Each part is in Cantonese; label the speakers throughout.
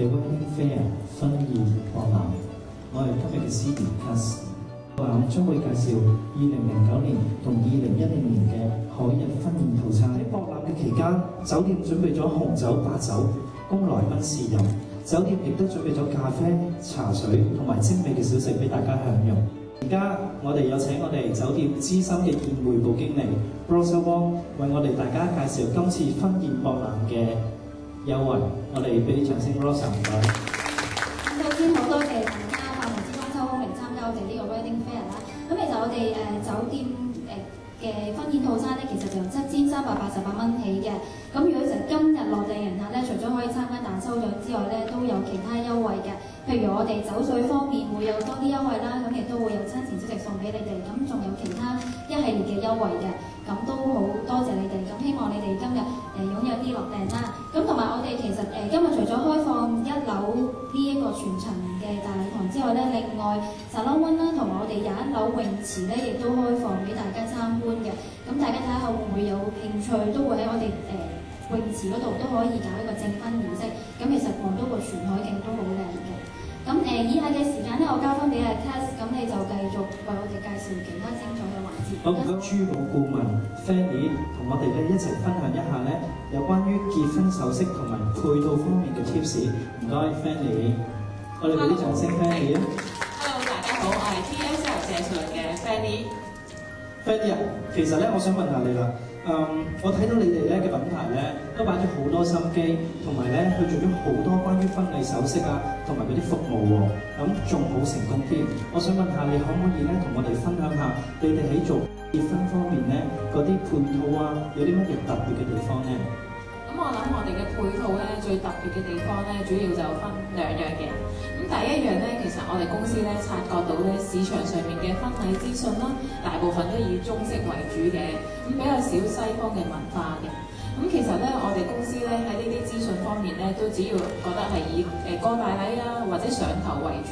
Speaker 1: 嘅 Wedding Fair 婚宴博覽。我係今日嘅 CD Cast， 博覽將會介紹2009年同2010年嘅海逸婚宴套餐。喺博覽嘅期間，酒店準備咗紅酒、白酒供來賓試飲，酒店亦都準備咗咖啡、茶水同埋精美嘅小食俾大家享用。而家我哋有請我哋酒店資深嘅宴會部經理 Rosa Wong 為我哋大家介紹今次婚宴博覽嘅優惠。我哋俾啲掌聲 Rosa 唔該。
Speaker 2: 首先好多謝大家百忙之中抽空嚟參加我哋呢個 Wedding Fair 啦。咁其實我哋酒店嘅婚宴套餐咧，其實就由7388蚊起嘅。咁如果就今日落訂人客咧，除咗可以參加大抽獎之外咧，都有其他優惠嘅。譬如我哋酒水方面會有多啲優惠啦，咁亦都會有餐前小食送俾你哋，咁仲有其他一系列嘅優惠嘅，咁都好多謝你哋，咁希望你哋今日擁有啲落訂啦。咁同埋我哋其實今日除咗開放1樓呢一個全層嘅大禮堂之外咧，另外salon one啦，同埋我哋21樓泳池咧，亦都開放俾大家參觀嘅。咁大家睇下會唔會有興趣，都會喺我哋泳池嗰度都可以搞一個證婚儀式。咁其實望到個全海景都好靚嘅。咁以下嘅時間咧，我交翻俾阿 Cass， 咁你就繼續為我哋介紹其他精彩嘅環節。
Speaker 1: 好，唔該，珠寶顧問 Fanny 同我哋咧一齊分享一下咧有關於結婚首飾同埋配套方面嘅 tips。唔該 Fanny， 我哋俾啲掌聲 Fanny 啊。
Speaker 3: Hello， 大家好，我係 TSL 謝瑞嘅 Fanny。Fanny
Speaker 1: 啊，其實咧，我想問下你啦。我睇到你哋咧嘅品牌咧都擺咗好多心機，同埋咧去做咗好多關於婚禮首飾啊，同埋嗰啲服務喎，咁仲好成功添。我想問下你可唔可以咧同我哋分享下你哋喺做結婚方面咧嗰啲配套啊，有啲乜嘢特別嘅地方咧？
Speaker 3: 咁我諗我哋嘅配套咧最特別嘅地方咧，主要就分2樣嘅。咁第一樣咧，其實我哋公司咧察覺到咧市場上面嘅婚禮資訊啦，大部分都以中式為主嘅，咁比較少西方嘅文化嘅。咁其實咧，我哋公司咧喺呢啲資訊方面咧，都主要覺得係以過大禮啊或者上頭為主。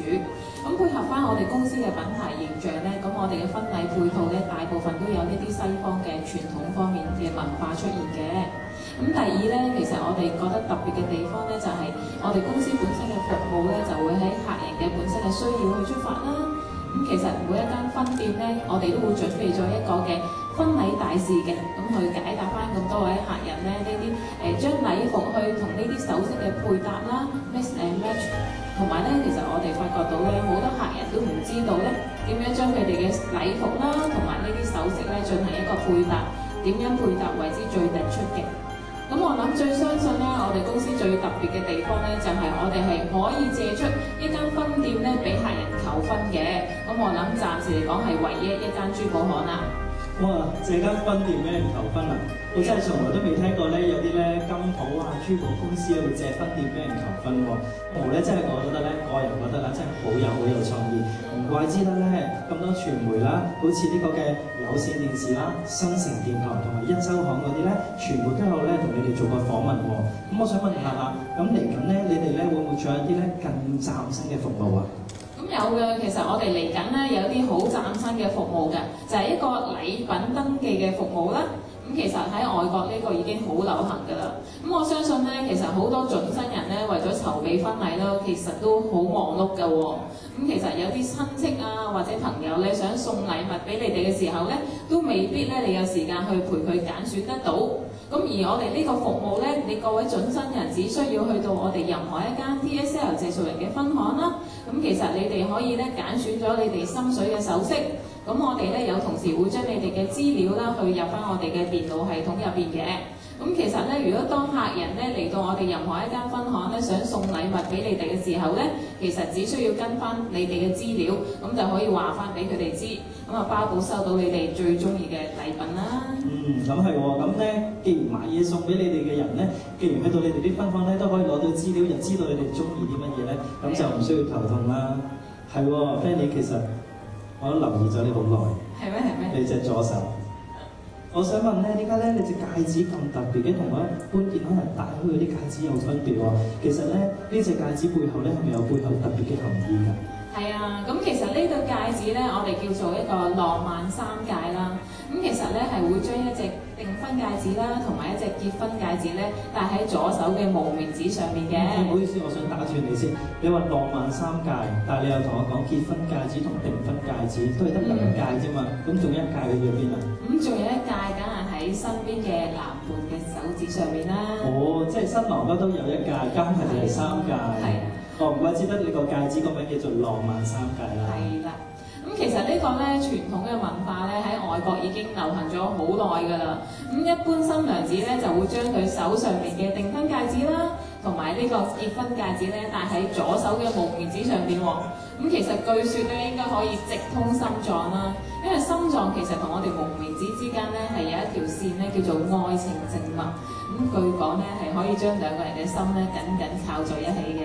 Speaker 3: 咁配合翻我哋公司嘅品牌形象咧，咁我哋嘅婚禮配套咧，大部分都有呢啲西方嘅傳統方面嘅文化出現嘅。咁第二咧，其實我哋覺得特別嘅地方咧，就係我哋公司本身嘅服務咧，就會喺客人嘅本身嘅需要去出發啦。咁其實每一間分店咧，我哋都會準備咗一個嘅婚禮大事嘅，咁去解答翻咁多位客人咧呢啲將禮服去同呢啲首飾嘅配搭啦 ，mix and match， 同埋咧，其實我哋發覺到咧，好多客人都唔知道咧點樣將佢哋嘅禮服啦，同埋呢啲首飾咧進行一個配搭，點樣配搭為之最突出嘅。咁我諗最相信咧，我哋公司最特別嘅地方咧，就係我哋係可以借出一間分店咧，俾客人求婚嘅。咁我諗暫時嚟講係唯一一間珠寶行啦。
Speaker 1: 哇！借間分店俾人求婚啊！我真係從來都未聽過咧，有啲咧金鋪啊、珠寶公司會借分店俾人求婚喎。我咧真係覺得咧，個人覺得啦，真係好有創意。唔怪之得咧，咁多傳媒啦，好似呢個嘅有線電視啦、新城電台同埋一週刊嗰啲咧，全部都有咧同你哋做過訪問喎。咁我想問下啦，咁嚟緊咧，你哋咧會唔會仲有一啲咧更嶄新嘅服務啊？
Speaker 3: 咁有嘅，其實我哋嚟緊咧有啲好嶄新嘅服務嘅，就係一個禮品登記嘅服務啦。咁其實喺外國呢個已經好流行㗎啦。咁我相信咧，其實好多準新人咧為咗籌備婚禮啦，其實都好忙碌㗎喎。咁其實有啲親戚啊或者朋友咧想送禮物俾你哋嘅時候咧，都未必咧你有時間去陪佢揀選得到。咁而我哋呢個服務咧，你各位準新人只需要去到我哋任何一間 TSL 謝淑玲嘅分行啦。咁其實你哋可以咧揀選咗你哋心水嘅首飾。咁我哋咧有同時會將你哋嘅資料啦去入翻我哋嘅電腦系統入邊嘅。咁其實咧，如果當客人咧嚟到我哋任何一間分行咧，想送禮物俾你哋嘅時候咧，其實只需要跟翻你哋嘅資料，咁就可以話翻俾佢哋知，咁啊包保收到你哋最中意嘅禮品啦。
Speaker 1: 咁係喎，咁咧，既然買嘢送俾你哋嘅人咧，既然去到你哋啲分行咧，都可以攞到資料，就知道你哋中意啲乜嘢咧，咁就唔需要頭痛啦。係喎 ，Fanny 其實我都留意咗你好耐。
Speaker 3: 係咩？
Speaker 1: 你隻左手。我想問咧，點解咧你隻戒指咁特別嘅，同我一般見到人戴開嗰啲戒指有分別喎？其實咧，呢隻戒指背後咧係咪有背後特別嘅含義㗎？
Speaker 3: 係啊，咁其實呢對戒指咧，我哋叫做一個浪漫3戒啦。咁其實咧係會將一隻訂婚戒指啦，同埋一隻結婚戒指咧，戴喺左手嘅無名指上面嘅。
Speaker 1: 唔好意思，我想打斷你先。你話浪漫3戒，但係你又同我講結婚戒指同訂婚戒指都係得2戒啫嘛，咁仲有1戒去咗邊啊？
Speaker 3: 咁仲有1戒，梗係喺身邊嘅男伴嘅手指上面啦。
Speaker 1: 哦，即係新郎哥都有1戒，加埋就係3戒。
Speaker 3: 係啊。
Speaker 1: 哦，唔怪之得你個戒指個名叫做浪漫3戒啦。
Speaker 3: 係啦。咁其實呢個咧傳統嘅文化咧喺外國已經流行咗好耐㗎啦。咁一般新娘子咧就會將佢手上面嘅訂婚戒指啦，同埋呢個結婚戒指咧戴喺左手嘅無名指上邊喎。咁其實據說咧應該可以直通心臟啦，因為心臟其實同我哋無名指之間咧係有一條線咧叫做愛情靜脈。咁據講咧係可以將2個人嘅心咧緊緊靠在一起嘅。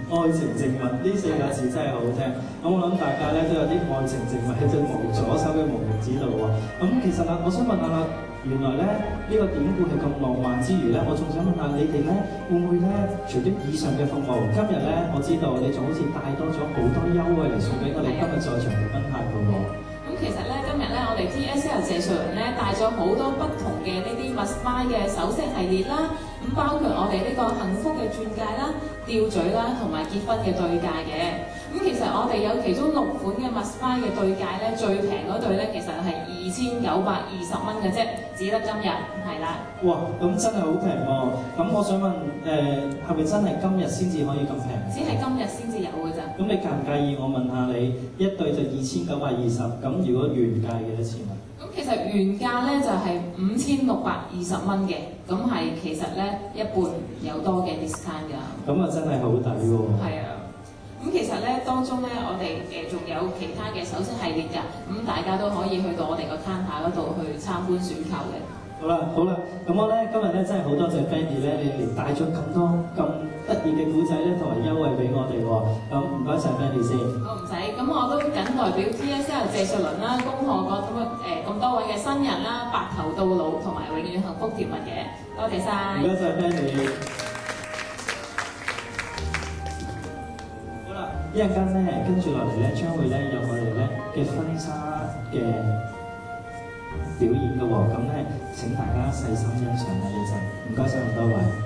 Speaker 1: 愛情靜脈呢4個字真係好聽，咁我諗大家咧都有啲愛情靜脈喺隻左手嘅無名指度喎。咁其實啊，我想問下啦，原來咧呢個典故係咁浪漫之餘咧，我仲想問下你哋咧會唔會咧除咗以上嘅服務，今日咧我知道你仲好似帶多咗好多優惠嚟送俾我哋今日在場嘅賓客㗎喎。
Speaker 3: 咁其實咧今日咧我哋 TSL 謝瑞麟咧帶咗好多不同嘅呢啲 Must Buy 嘅首飾系列啦，咁包括我哋呢個幸福嘅鑽戒啦、吊墜啦，同埋結婚嘅對戒嘅。咁其實我哋有其中6款嘅 Must Buy 嘅對戒咧，最平嗰對咧其實係2920蚊嘅啫，只得今日係啦。哇！
Speaker 1: 咁真係好平喎。咁我想問係咪真係今日先至可以咁平？
Speaker 3: 只係今日先至有嘅咋。
Speaker 1: 咁你介唔介意我問下你，一對就2920，咁如果原價幾多錢啊？
Speaker 3: 咁其實原價咧就係5620蚊嘅，咁係其實咧一半有多嘅 discount 㗎。
Speaker 1: 咁啊真係好抵喎。
Speaker 3: 係啊。咁其實咧，當中咧，我哋仲有其他嘅首飾系列㗎，咁大家都可以去到我哋個 counter 嗰度去參觀選購嘅。
Speaker 1: 好啦，咁我咧今日咧真係好多謝 Fanny 咧，你嚟帶咗咁多咁得意嘅古仔咧，同埋優惠俾我哋喎。咁唔該晒 Fanny 先。
Speaker 3: 我唔使，咁我都謹代表 TSL 謝瑞麟啦，恭賀個咁多位嘅新人啦，白頭到老同埋永遠幸福甜蜜嘅，多謝晒。
Speaker 1: 唔該晒 Fanny。一陣間咧，跟住落嚟咧，將會咧有我哋咧嘅婚紗嘅表演嘅喎，咁咧請大家細心欣賞啦，一陣。唔該晒咁多位。